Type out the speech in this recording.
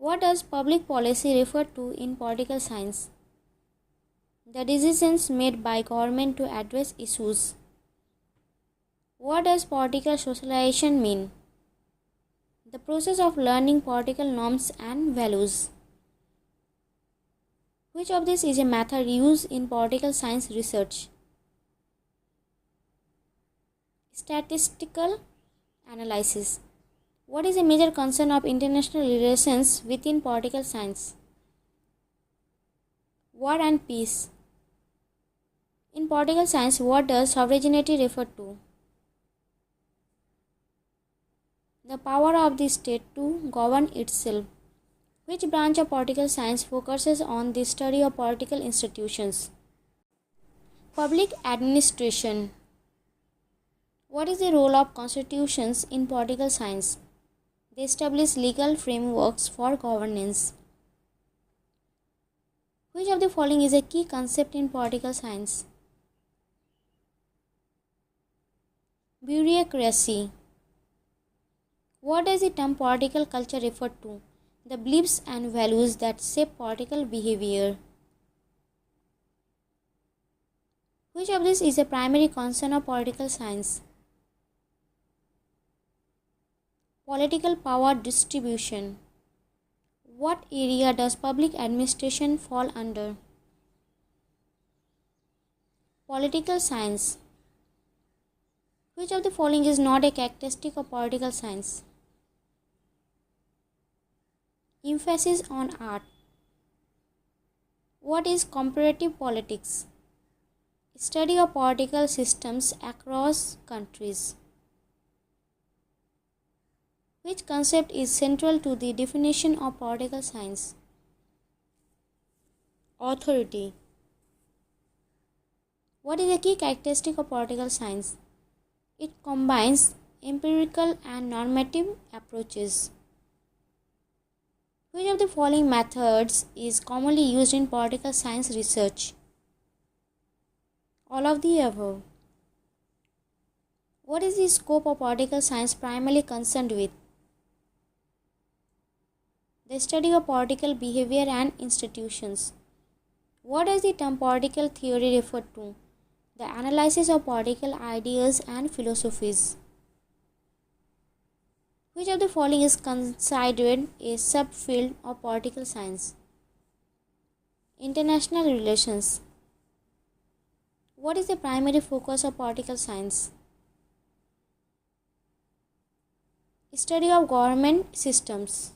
What does public policy refer to in political science? The decisions made by government to address issues. What does political socialization mean? The process of learning political norms and values. Which of these is a method used in political science research? Statistical analysis. What is a major concern of international relations within political science? War and peace. In political science, what does sovereignty refer to? The power of the state to govern itself. Which branch of political science focuses on the study of political institutions? Public administration. What is the role of constitutions in political science? They establish legal frameworks for governance. Which of the following is a key concept in political science? Bureaucracy. What does the term political culture refer to? The beliefs and values that shape political behavior. Which of these is a primary concern of political science? Political power distribution. What area does public administration fall under? Political science. Which of the following is not a characteristic of political science? Emphasis on art. What is comparative politics? Study of political systems across countries. Which concept is central to the definition of political science? Authority. What is a key characteristic of political science? It combines empirical and normative approaches. Which of the following methods is commonly used in political science research? All of the above. What is the scope of political science primarily concerned with? The study of political behavior and institutions. What does the term political theory refer to? The analysis of political ideas and philosophies. Which of the following is considered a subfield of political science? International relations. What is the primary focus of political science? Study of government systems.